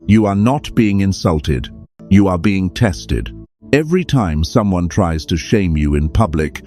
You are not being insulted. You are being tested. Every time someone tries to shame you in public,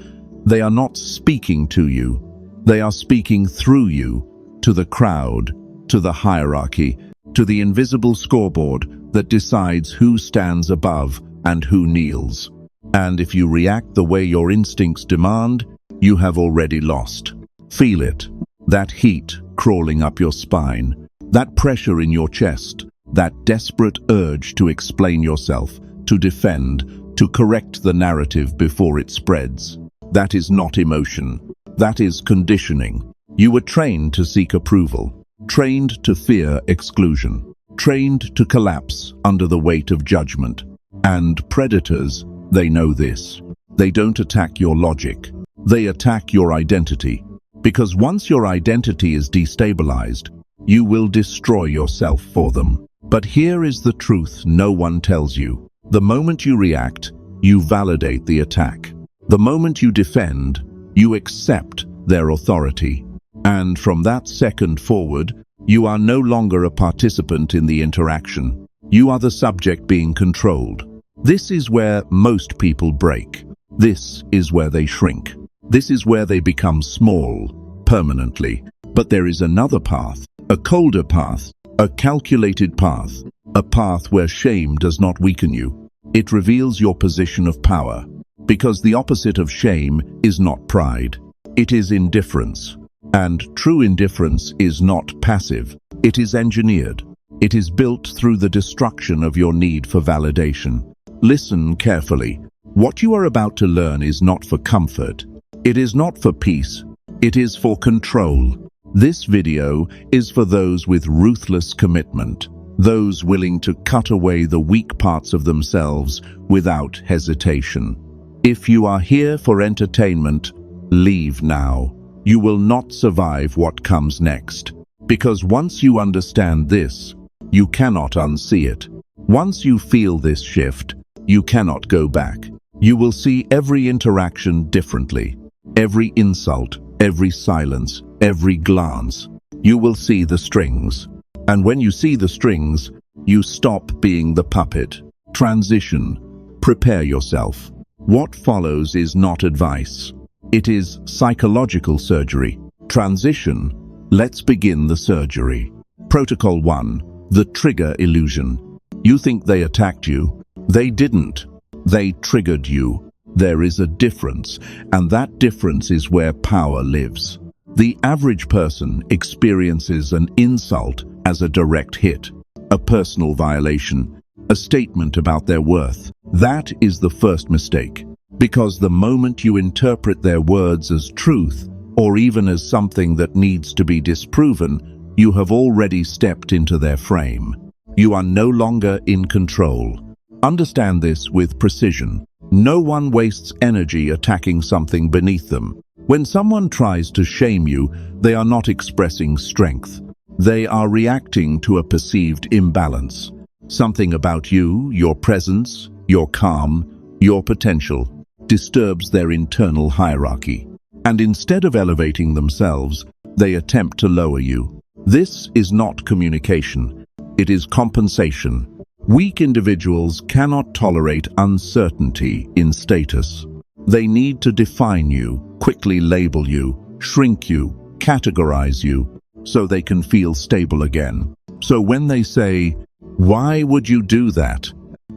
they are not speaking to you. They are speaking through you, to the crowd, to the hierarchy, to the invisible scoreboard that decides who stands above and who kneels. And if you react the way your instincts demand, you have already lost. Feel it. That heat crawling up your spine, that pressure in your chest, that desperate urge to explain yourself, to defend, to correct the narrative before it spreads. That is not emotion. That is conditioning. You were trained to seek approval, trained to fear exclusion, trained to collapse under the weight of judgment. And predators, they know this. They don't attack your logic. They attack your identity. Because once your identity is destabilized, you will destroy yourself for them. But here is the truth no one tells you. The moment you react, you validate the attack. The moment you defend, you accept their authority. And from that second forward, you are no longer a participant in the interaction. You are the subject being controlled. This is where most people break. This is where they shrink. This is where they become small, permanently. But there is another path, a colder path, a calculated path, a path where shame does not weaken you. It reveals your position of power. Because the opposite of shame is not pride. It is indifference. And true indifference is not passive. It is engineered. It is built through the destruction of your need for validation. Listen carefully. What you are about to learn is not for comfort. It is not for peace. It is for control. This video is for those with ruthless commitment, those willing to cut away the weak parts of themselves without hesitation. If you are here for entertainment, leave now. You will not survive what comes next. Because once you understand this, you cannot unsee it. Once you feel this shift, you cannot go back. You will see every interaction differently. Every insult, every silence, every glance. You will see the strings. And when you see the strings, you stop being the puppet. Transition. Prepare yourself. What follows is not advice. It is psychological surgery. Transition. Let's begin the surgery. Protocol 1. The trigger illusion. You think they attacked you. They didn't. They triggered you. There is a difference, and that difference is where power lives. The average person experiences an insult as a direct hit, a personal violation, a statement about their worth. That is the first mistake, because the moment you interpret their words as truth, or even as something that needs to be disproven, you have already stepped into their frame. You are no longer in control. Understand this with precision. No one wastes energy attacking something beneath them. When someone tries to shame you, they are not expressing strength. They are reacting to a perceived imbalance. Something about you, your presence, your calm, your potential, disturbs their internal hierarchy. And instead of elevating themselves, they attempt to lower you. This is not communication. It is compensation. Weak individuals cannot tolerate uncertainty in status. They need to define you, quickly label you, shrink you, categorize you, so they can feel stable again. So when they say, "Why would you do that?"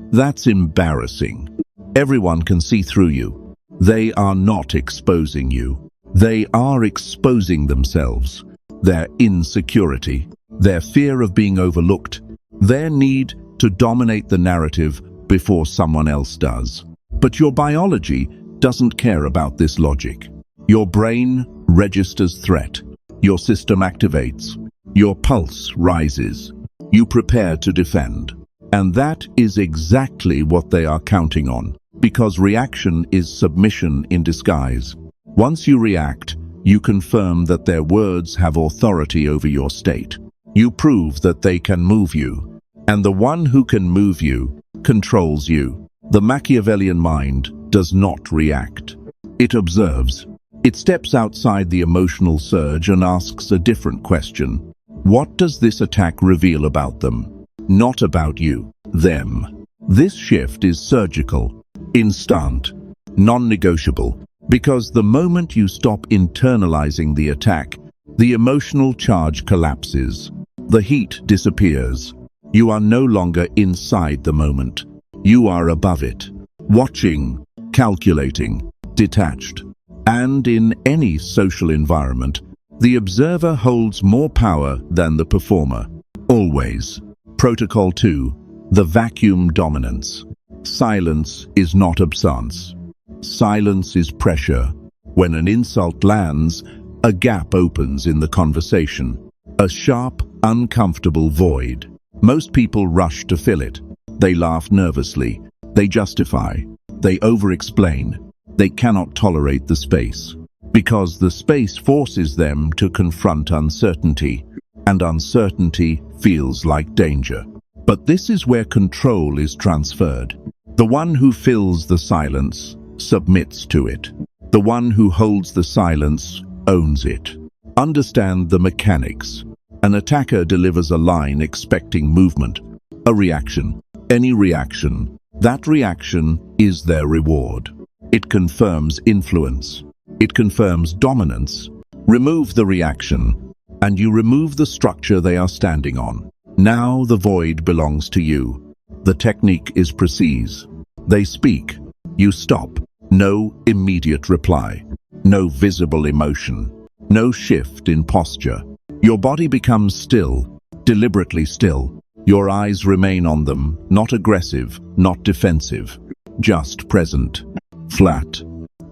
That's embarrassing. Everyone can see through you. They are not exposing you. They are exposing themselves, their insecurity, their fear of being overlooked, their need to dominate the narrative before someone else does. But your biology doesn't care about this logic. Your brain registers threat. Your system activates. Your pulse rises. You prepare to defend. And that is exactly what they are counting on, because reaction is submission in disguise. Once you react, you confirm that their words have authority over your state. You prove that they can move you. And the one who can move you controls you. The Machiavellian mind does not react. It observes. It steps outside the emotional surge and asks a different question. What does this attack reveal about them? not about you, them. This shift is surgical, instant, non-negotiable, because the moment you stop internalizing the attack, the emotional charge collapses. The heat disappears. You are no longer inside the moment. You are above it, watching, calculating, detached. And in any social environment, the observer holds more power than the performer. Always. Protocol 2. The vacuum dominance. Silence is not absence. Silence is pressure. When an insult lands, a gap opens in the conversation. A sharp, uncomfortable void. Most people rush to fill it. They laugh nervously. They justify. They over-explain. They cannot tolerate the space. Because the space forces them to confront uncertainty, and uncertainty feels like danger. But this is where control is transferred. The one who fills the silence submits to it. The one who holds the silence owns it. Understand the mechanics. An attacker delivers a line expecting movement, a reaction, any reaction. That reaction is their reward. It confirms influence. It confirms dominance. Remove the reaction, and you remove the structure they are standing on. Now the void belongs to you. The technique is precise. They speak. You stop. No immediate reply. No visible emotion. No shift in posture. Your body becomes still, deliberately still. Your eyes remain on them, not aggressive, not defensive, just present. Flat.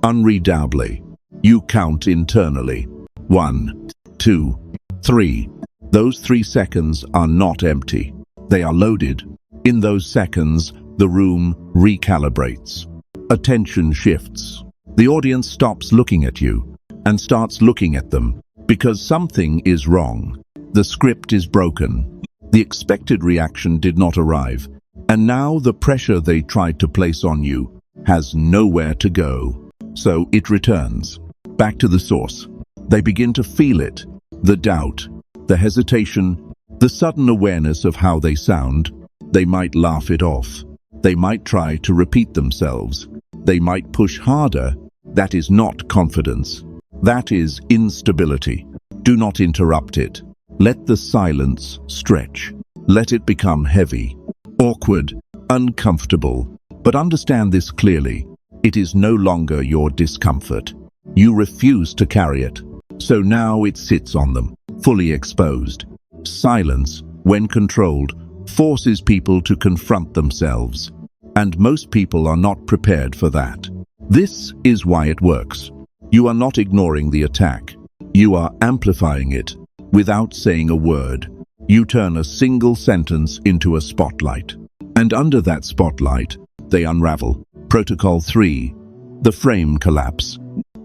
Unreadably. You count internally. 1, 2, 3. Those 3 seconds are not empty. They are loaded. In those seconds, the room recalibrates. Attention shifts. The audience stops looking at you and starts looking at them because something is wrong. The script is broken. The expected reaction did not arrive, and now the pressure they tried to place on you has nowhere to go. So it returns back to the source. They begin to feel it, the doubt, the hesitation, the sudden awareness of how they sound. They might laugh it off. They might try to repeat themselves. They might push harder. That is not confidence. That is instability. Do not interrupt it. Let the silence stretch. Let it become heavy, awkward, uncomfortable. But understand this clearly. It is no longer your discomfort. You refuse to carry it. So now it sits on them, fully exposed. Silence, when controlled, forces people to confront themselves. And most people are not prepared for that. This is why it works. You are not ignoring the attack. You are amplifying it. Without saying a word, you turn a single sentence into a spotlight. And under that spotlight, they unravel. Protocol 3. The frame collapse.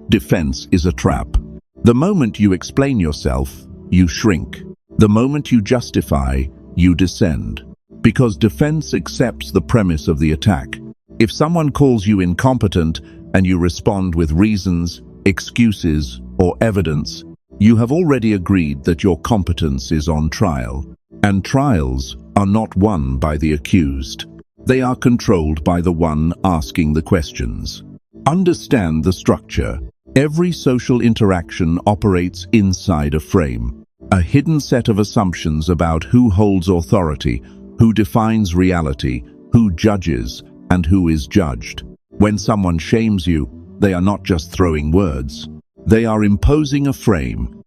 Defense is a trap. The moment you explain yourself, you shrink. The moment you justify, you descend. Because defense accepts the premise of the attack. If someone calls you incompetent and you respond with reasons, excuses, or evidence, you have already agreed that your competence is on trial. And trials are not won by the accused. They are controlled by the one asking the questions. Understand the structure. Every social interaction operates inside a frame. A hidden set of assumptions about who holds authority, who defines reality, who judges, and who is judged. When someone shames you, they are not just throwing words. They are imposing a frame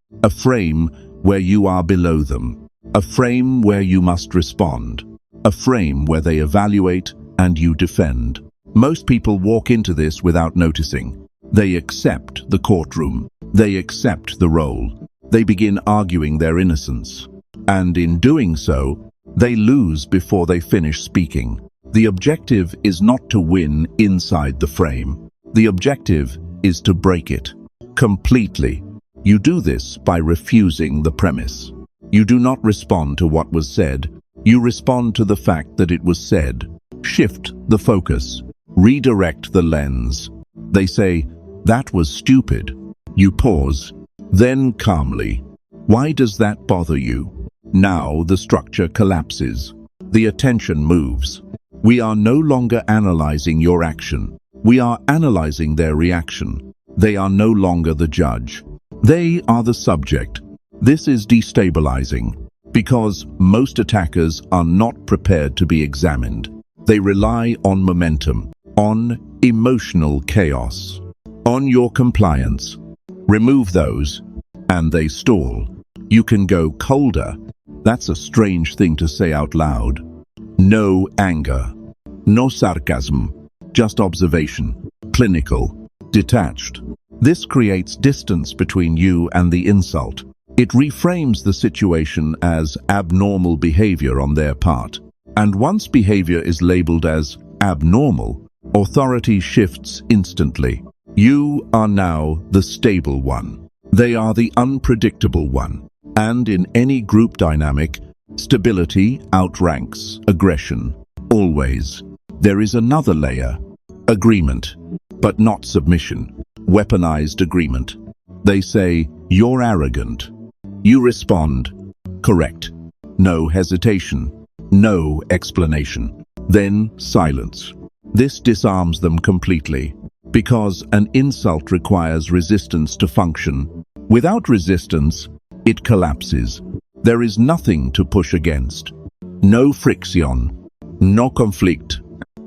where you are below them, a frame where you must respond, a frame where they evaluate and you defend. Most people walk into this without noticing. They accept the courtroom. They accept the role. They begin arguing their innocence. And in doing so, they lose before they finish speaking. The objective is not to win inside the frame. The objective is to break it completely. You do this by refusing the premise. You do not respond to what was said. You respond to the fact that it was said. Shift the focus. Redirect the lens. They say, "That was stupid." You pause. Then calmly, "Why does that bother you?" Now the structure collapses. the attention moves. We are no longer analyzing your action. We are analyzing their reaction. They are no longer the judge. They are the subject. This is destabilizing because most attackers are not prepared to be examined. They rely on momentum, on emotional chaos, on your compliance. Remove those, and they stall. You can go colder. That's a strange thing to say out loud. No anger, no sarcasm, just observation, clinical, detached. This creates distance between you and the insult. It reframes the situation as abnormal behavior on their part. And once behavior is labeled as abnormal, authority shifts instantly. You are now the stable one. They are the unpredictable one. And in any group dynamic, stability outranks aggression. Always. There is another layer. Agreement, but not submission. Weaponized agreement. They say, "You're arrogant." You respond, "Correct." No hesitation. No explanation. Then silence. This disarms them completely, because an insult requires resistance to function. Without resistance, it collapses. There is nothing to push against. No friction, no conflict,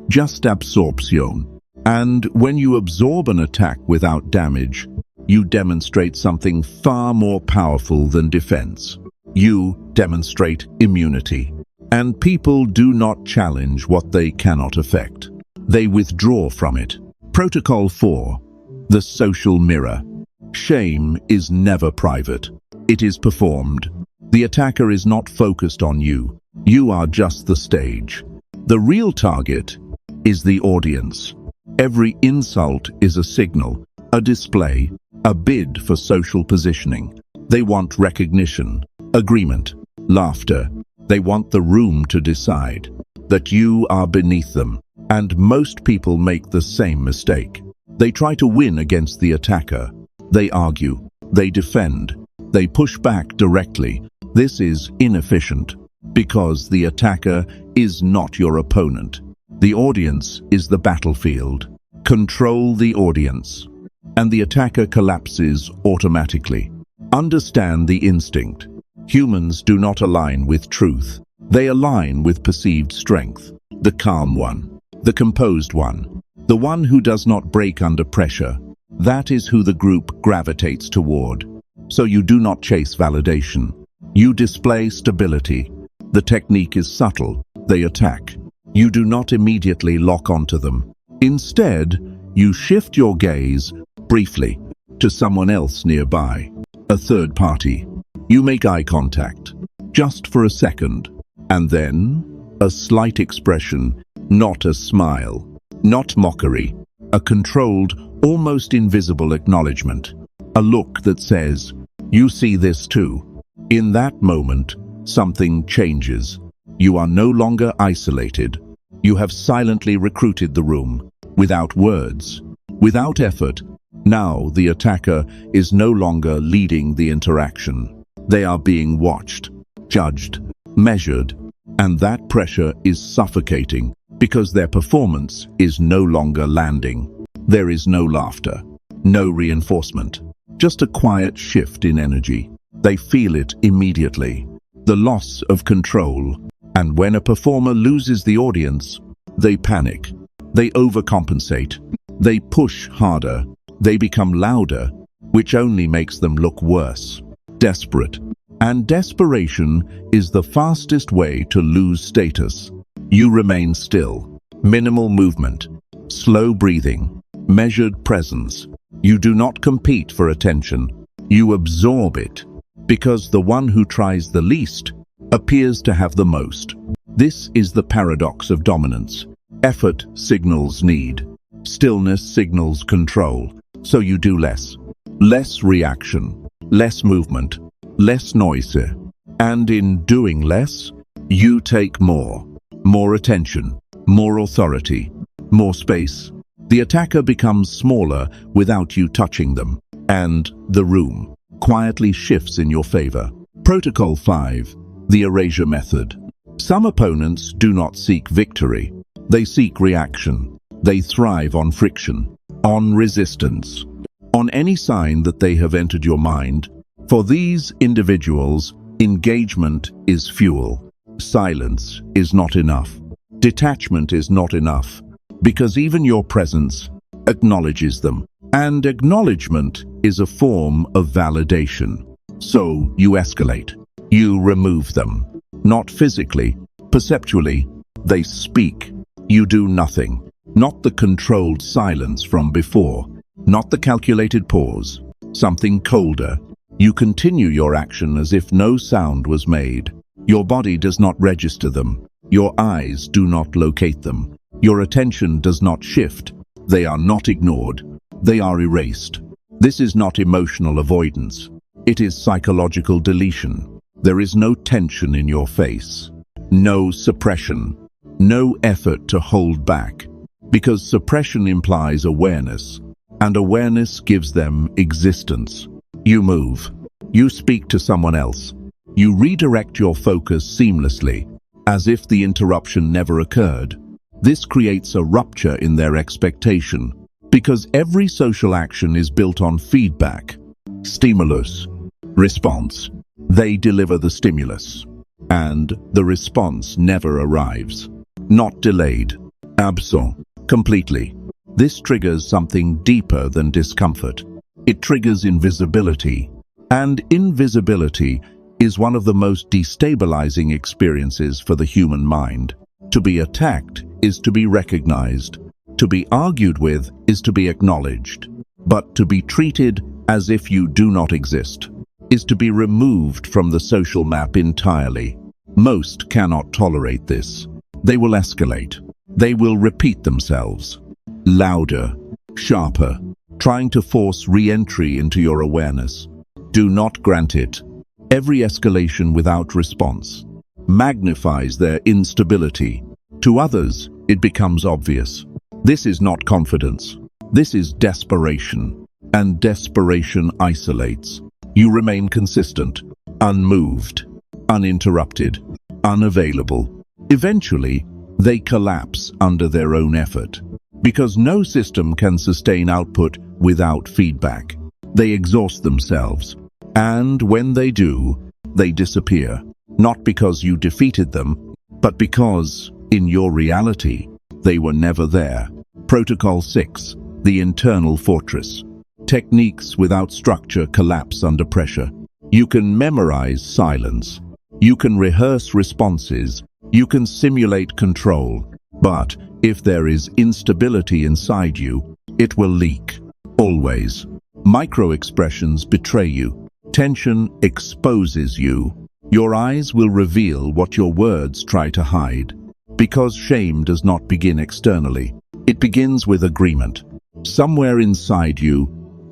just absorption. And when you absorb an attack without damage, you demonstrate something far more powerful than defense. You demonstrate immunity. And people do not challenge what they cannot affect. They withdraw from it. Protocol 4. The social mirror. Shame is never private. It is performed. The attacker is not focused on you. You are just the stage. The real target is the audience. Every insult is a signal, a display, a bid for social positioning. They want recognition, agreement, laughter. They want the room to decide that you are beneath them. And most people make the same mistake. They try to win against the attacker. They argue. They defend. They push back directly. This is inefficient because the attacker is not your opponent. The audience is the battlefield. Control the audience, and the attacker collapses automatically. Understand the instinct. Humans do not align with truth. They align with perceived strength. The calm one, the composed one, the one who does not break under pressure. That is who the group gravitates toward. So you do not chase validation. You display stability. The technique is subtle. They attack. You do not immediately lock onto them. Instead, you shift your gaze briefly to someone else nearby, a third party. You make eye contact, just for a second, and then a slight expression, not a smile, not mockery, a controlled, almost invisible acknowledgement, a look that says, "You see this too." In that moment, something changes. You are no longer isolated. You have silently recruited the room, without words, without effort. Now the attacker is no longer leading the interaction. They are being watched, judged, measured, and that pressure is suffocating because their performance is no longer landing. There is no laughter, no reinforcement, just a quiet shift in energy. They feel it immediately, the loss of control. And when a performer loses the audience, they panic, they overcompensate, they push harder, they become louder, which only makes them look worse, desperate. And desperation is the fastest way to lose status. You remain still, minimal movement, slow breathing, measured presence. You do not compete for attention. You absorb it, because the one who tries the least appears to have the most. This is the paradox of dominance. Effort signals need. Stillness signals control. So you do less. Less reaction, less movement, less noise. And in doing less, you take more. More attention, more authority, more space. The attacker becomes smaller without you touching them. And the room quietly shifts in your favor. Protocol 5. The Erasure Method. Some opponents do not seek victory. They seek reaction. They thrive on friction, on resistance, on any sign that they have entered your mind. For these individuals, engagement is fuel. Silence is not enough. Detachment is not enough, because even your presence acknowledges them. And acknowledgement is a form of validation. So you escalate. You remove them. Not physically, perceptually. They speak. You do nothing. Not the controlled silence from before. Not the calculated pause. Something colder. You continue your action as if no sound was made. Your body does not register them. Your eyes do not locate them. Your attention does not shift. They are not ignored. They are erased. This is not emotional avoidance. It is psychological deletion. There is no tension in your face. No suppression. No effort to hold back. Because suppression implies awareness, and awareness gives them existence. You move. You speak to someone else. You redirect your focus seamlessly, as if the interruption never occurred. This creates a rupture in their expectation, because every social action is built on feedback. Stimulus. Response. They deliver the stimulus, and the response never arrives. Not delayed. Absent. Completely. This triggers something deeper than discomfort. It triggers invisibility. And invisibility is one of the most destabilizing experiences for the human mind. To be attacked is to be recognized. To be argued with is to be acknowledged. But to be treated as if you do not exist is to be removed from the social map entirely. Most cannot tolerate this. They will escalate. They will repeat themselves. Louder, sharper, trying to force re-entry into your awareness. Do not grant it. Every escalation without response magnifies their instability. To others, it becomes obvious. This is not confidence. This is desperation. And desperation isolates. You remain consistent, unmoved, uninterrupted, unavailable. Eventually, they collapse under their own effort. Because no system can sustain output without feedback. They exhaust themselves. And when they do, they disappear. Not because you defeated them, but because, in your reality, they were never there. Protocol 6. The internal fortress. Techniques without structure collapse under pressure. You can memorize silence. You can rehearse responses. You can simulate control. But if there is instability inside you, it will leak. Always. Micro-expressions betray you. Tension exposes you. Your eyes will reveal what your words try to hide. Because shame does not begin externally. It begins with agreement. Somewhere inside you,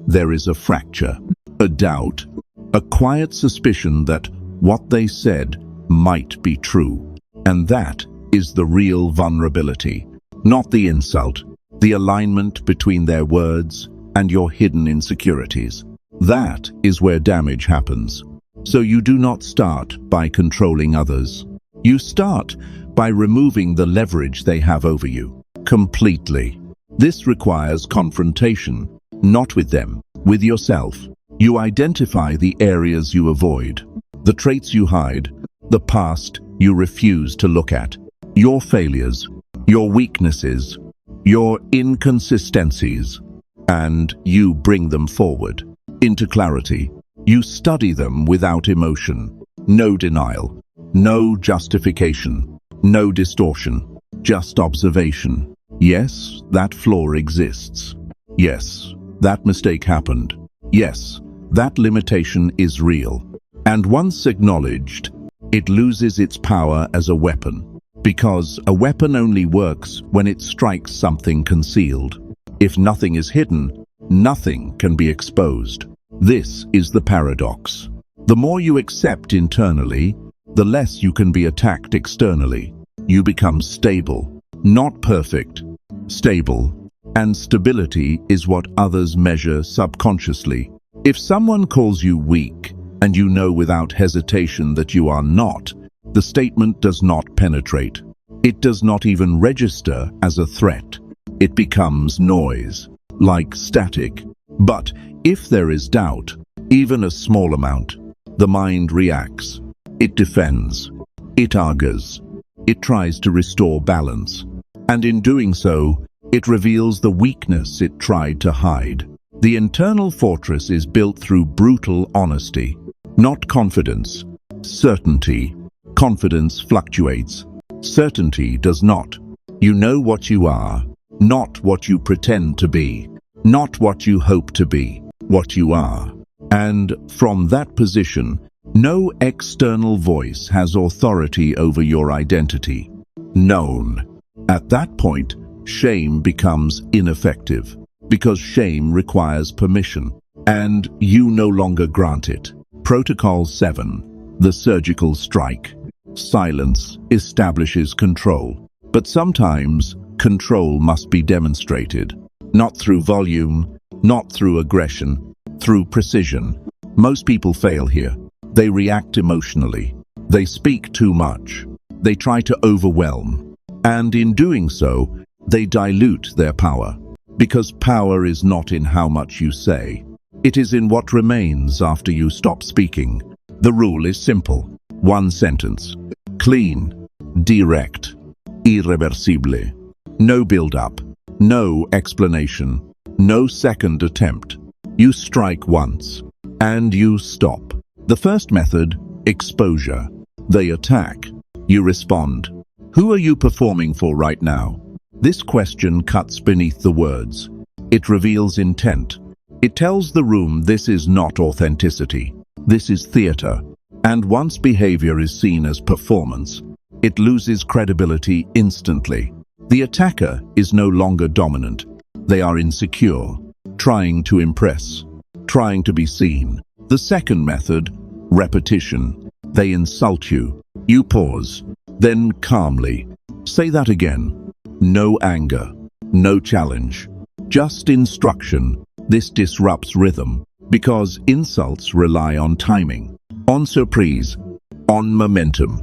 there is a fracture, a doubt, a quiet suspicion that what they said might be true. And that is the real vulnerability. Not the insult, the alignment between their words and your hidden insecurities. That is where damage happens. So you do not start by controlling others. You start by removing the leverage they have over you, completely. This requires confrontation, not with them, with yourself. You identify the areas you avoid, the traits you hide, the past you refuse to look at, your failures, your weaknesses, your inconsistencies, and you bring them forward into clarity. You study them without emotion, no denial, no justification, no distortion, just observation. Yes, that flaw exists. Yes, that mistake happened. Yes, that limitation is real. And once acknowledged, it loses its power as a weapon. Because a weapon only works when it strikes something concealed. If nothing is hidden, nothing can be exposed. This is the paradox. The more you accept internally, the less you can be attacked externally. You become stable, not perfect, stable. And stability is what others measure subconsciously. If someone calls you weak, and you know without hesitation that you are not, The statement does not penetrate. It does not even register as a threat. It becomes noise, like static. But if there is doubt, even a small amount, the mind reacts. It defends. It argues. It tries to restore balance. And in doing so, it reveals the weakness it tried to hide. The internal fortress is built through brutal honesty, not confidence. Certainty. Confidence fluctuates. Certainty does not. You know what you are, not what you pretend to be, not what you hope to be, what you are. And from that position, no external voice has authority over your identity. Known. At that point, shame becomes ineffective, because shame requires permission, and you no longer grant it. Protocol 7. The surgical strike. Silence establishes control, but sometimes control must be demonstrated, not through volume, not through aggression, through precision. Most people fail here. They react emotionally. They speak too much. They try to overwhelm. And in doing so, they dilute their power. Because power is not in how much you say. It is in what remains after you stop speaking. The rule is simple. One sentence. Clean, direct, irreversible. No build-up, no explanation, no second attempt. You strike once, and you stop. The first method, exposure. They attack. You respond. Who are you performing for right now? This question cuts beneath the words. It reveals intent. It tells the room this is not authenticity. This is theater. And once behavior is seen as performance, it loses credibility instantly. The attacker is no longer dominant. They are insecure, trying to impress, trying to be seen. The second method, repetition. They insult you. You pause. Then calmly, say that again. No anger, no challenge, just instruction. This disrupts rhythm, because insults rely on timing, on surprise, on momentum.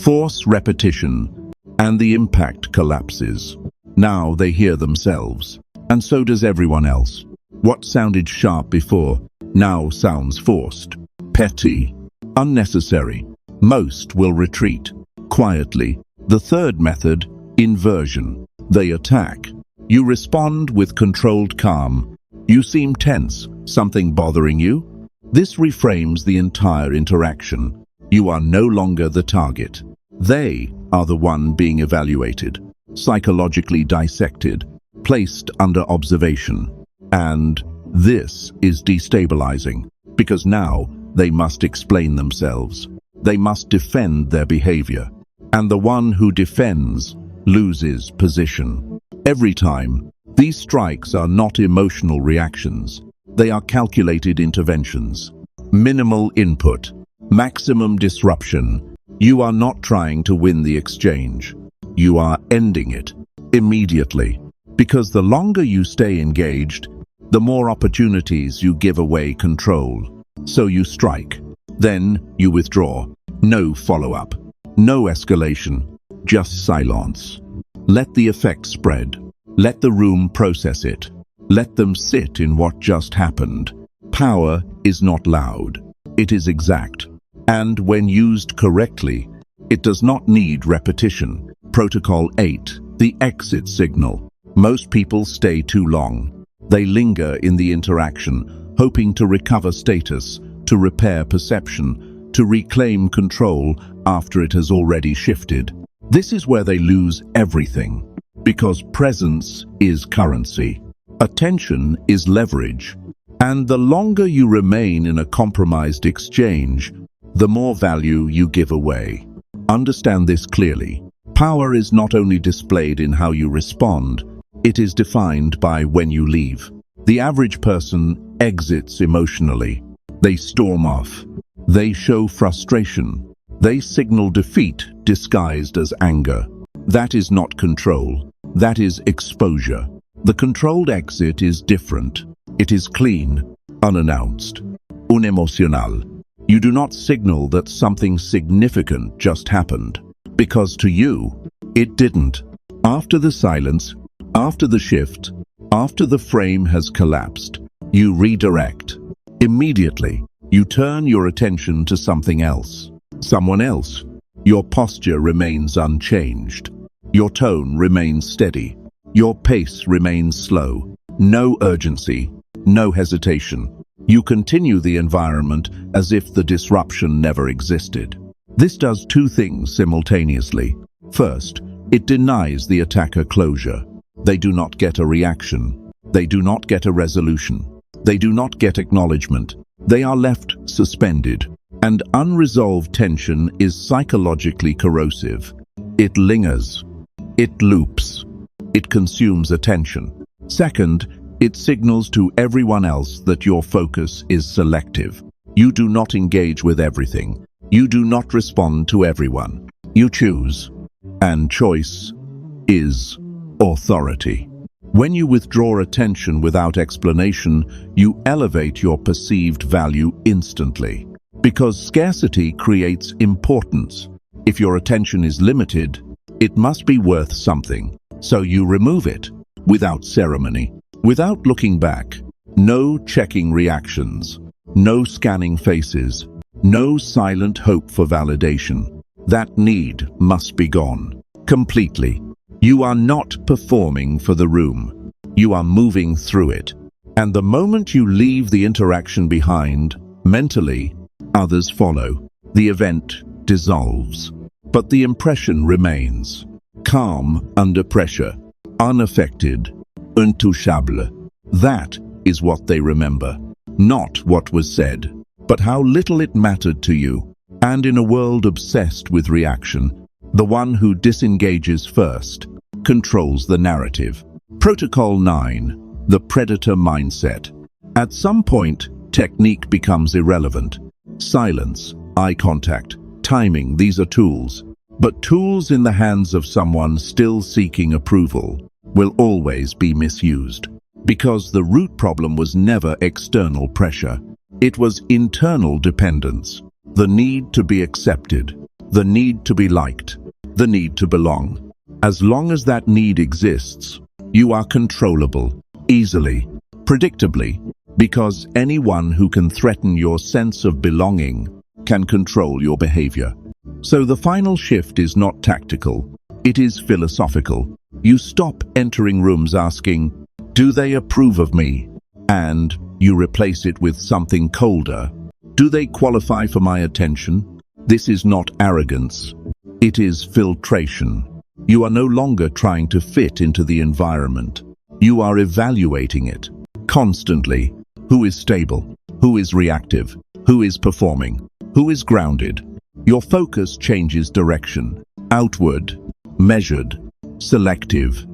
Force repetition, and the impact collapses. Now they hear themselves, and so does everyone else. What sounded sharp before now sounds forced, petty, unnecessary. Most will retreat, quietly. The third method, inversion. They attack. You respond with controlled calm. You seem tense, something bothering you? This reframes the entire interaction. You are no longer the target. They are the one being evaluated, psychologically dissected, placed under observation. And this is destabilizing, because now they must explain themselves. They must defend their behavior. And the one who defends loses position. Every time, these strikes are not emotional reactions. They are calculated interventions. Minimal input, maximum disruption. You are not trying to win the exchange. You are ending it immediately. Because the longer you stay engaged, the more opportunities you give away control. So you strike. Then you withdraw. No follow-up. No escalation. Just silence. Let the effect spread. Let the room process it. Let them sit in what just happened. Power is not loud. It is exact. And when used correctly, it does not need repetition. Protocol 8. The exit signal. Most people stay too long. They linger in the interaction, hoping to recover status, to repair perception, to reclaim control after it has already shifted. This is where they lose everything, because presence is currency. Attention is leverage. And the longer you remain in a compromised exchange, the more value you give away. Understand this clearly. Power is not only displayed in how you respond, it is defined by when you leave. The average person exits emotionally. They storm off. They show frustration. They signal defeat disguised as anger. That is not control. That is exposure. The controlled exit is different. It is clean, unannounced, unemocional. You do not signal that something significant just happened, because to you, it didn't. After the silence, after the shift, after the frame has collapsed, you redirect. Immediately, you turn your attention to something else. Someone else. Your posture remains unchanged. Your tone remains steady. Your pace remains slow. No urgency, no hesitation. You continue the environment as if the disruption never existed. This does two things simultaneously. First, it denies the attacker closure. They do not get a reaction. They do not get a resolution. They do not get acknowledgement. They are left suspended. And unresolved tension is psychologically corrosive. It lingers. It loops. It consumes attention. Second, it signals to everyone else that your focus is selective. You do not engage with everything. You do not respond to everyone. You choose. And choice is authority. When you withdraw attention without explanation, you elevate your perceived value instantly. Because scarcity creates importance. If your attention is limited, it must be worth something. So you remove it, without ceremony, without looking back. No checking reactions, no scanning faces, no silent hope for validation. That need must be gone, completely. You are not performing for the room. You are moving through it. And the moment you leave the interaction behind, mentally, others follow. The event dissolves. But the impression remains. Calm under pressure. Unaffected. Intouchable. That is what they remember. Not what was said, but how little it mattered to you. And in a world obsessed with reaction, the one who disengages first controls the narrative. Protocol 9. The predator mindset. At some point, technique becomes irrelevant. Silence, eye contact, timing, these are tools. But tools in the hands of someone still seeking approval will always be misused. Because the root problem was never external pressure. It was internal dependence. The need to be accepted. The need to be liked. The need to belong. As long as that need exists, you are controllable, easily, predictably, because anyone who can threaten your sense of belonging can control your behavior. So the final shift is not tactical, it is philosophical. You stop entering rooms asking, "Do they approve of me?" And you replace it with something colder. "Do they qualify for my attention?" This is not arrogance. It is filtration. You are no longer trying to fit into the environment. You are evaluating it constantly. Who is stable? Who is reactive? Who is performing? Who is grounded? Your focus changes direction. Outward, measured, selective.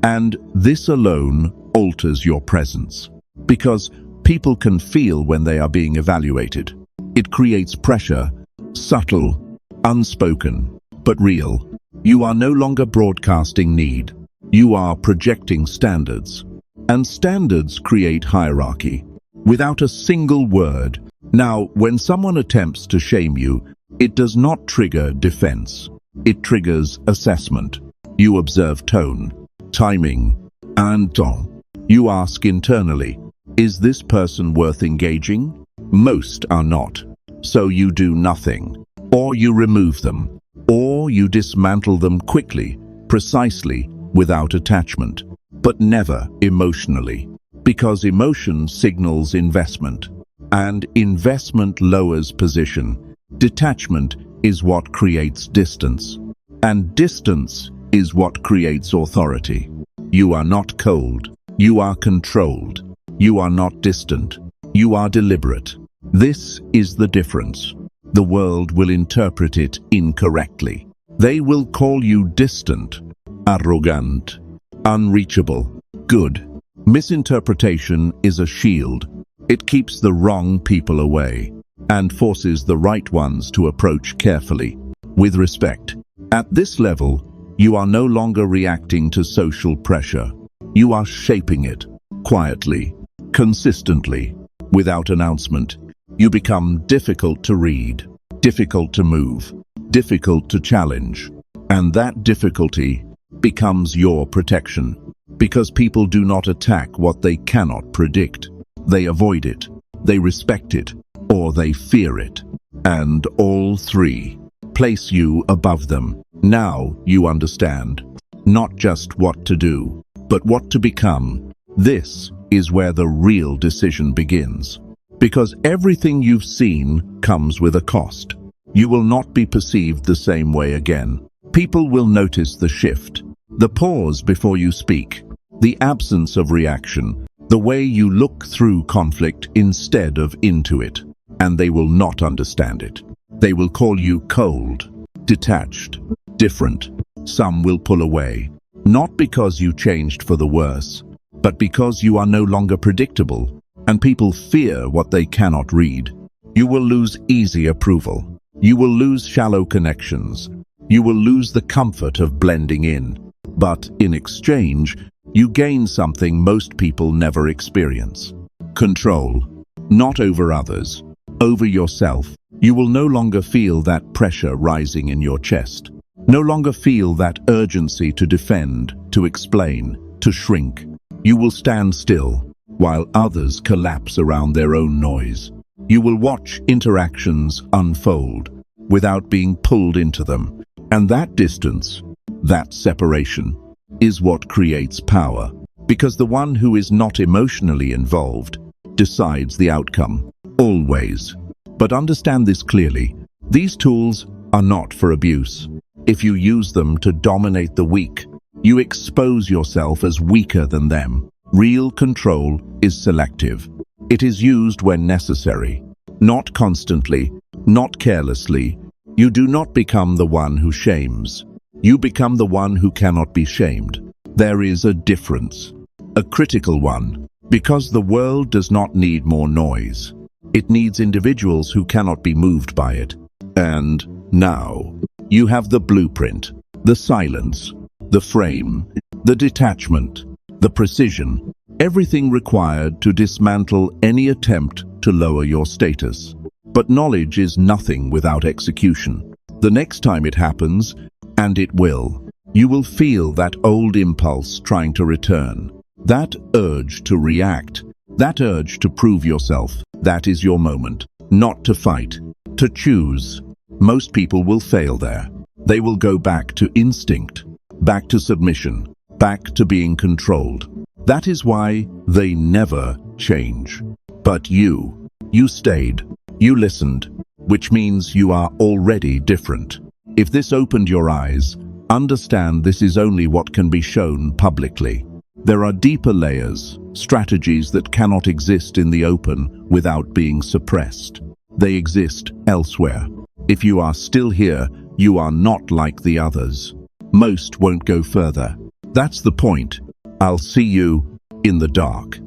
And this alone alters your presence. Because people can feel when they are being evaluated. It creates pressure, subtle, unspoken, but real. You are no longer broadcasting need. You are projecting standards. And standards create hierarchy. Without a single word. Now, when someone attempts to shame you, it does not trigger defense. It triggers assessment. You observe tone, timing, and tone. You ask internally, is this person worth engaging? Most are not. So you do nothing. Or you remove them. Or you dismantle them quickly, precisely, without attachment. But never emotionally. Because emotion signals investment. And investment lowers position. Detachment is what creates distance. And distance is what creates authority. You are not cold. You are controlled. You are not distant. You are deliberate. This is the difference. The world will interpret it incorrectly. They will call you distant, arrogant, unreachable. Good. Misinterpretation is a shield. It keeps the wrong people away and forces the right ones to approach carefully, with respect. At this level, you are no longer reacting to social pressure. You are shaping it, quietly, consistently, without announcement. You become difficult to read, difficult to move, difficult to challenge. And that difficulty becomes your protection. Because people do not attack what they cannot predict. They avoid it, they respect it, or they fear it. And all three place you above them. Now you understand, not just what to do, but what to become. This is where the real decision begins. Because everything you've seen comes with a cost. You will not be perceived the same way again. People will notice the shift, the pause before you speak, the absence of reaction, the way you look through conflict instead of into it. And they will not understand it. They will call you cold, detached, different. Some will pull away, not because you changed for the worse, but because you are no longer predictable, and people fear what they cannot read. You will lose easy approval. You will lose shallow connections. You will lose the comfort of blending in. But in exchange, you gain something most people never experience. Control, not over others, over yourself. You will no longer feel that pressure rising in your chest. No longer feel that urgency to defend, to explain, to shrink. You will stand still, while others collapse around their own noise. You will watch interactions unfold, without being pulled into them. And that distance, that separation, is what creates power. Because the one who is not emotionally involved decides the outcome, always. But understand this clearly, these tools are not for abuse. If you use them to dominate the weak, you expose yourself as weaker than them. Real control is selective. It is used when necessary, not constantly, not carelessly. You do not become the one who shames. You become the one who cannot be shamed. There is a difference, a critical one, because the world does not need more noise. It needs individuals who cannot be moved by it. And now, you have the blueprint, the silence, the frame, the detachment, the precision, everything required to dismantle any attempt to lower your status. But knowledge is nothing without execution. The next time it happens, and it will, you will feel that old impulse trying to return, that urge to react, that urge to prove yourself. That is your moment, not to fight, to choose. Most people will fail there. They will go back to instinct, back to submission, back to being controlled. That is why they never change. But you stayed, you listened, which means you are already different. If this opened your eyes, understand this is only what can be shown publicly. There are deeper layers, strategies that cannot exist in the open without being suppressed. They exist elsewhere. If you are still here, you are not like the others. Most won't go further. That's the point. I'll see you in the dark.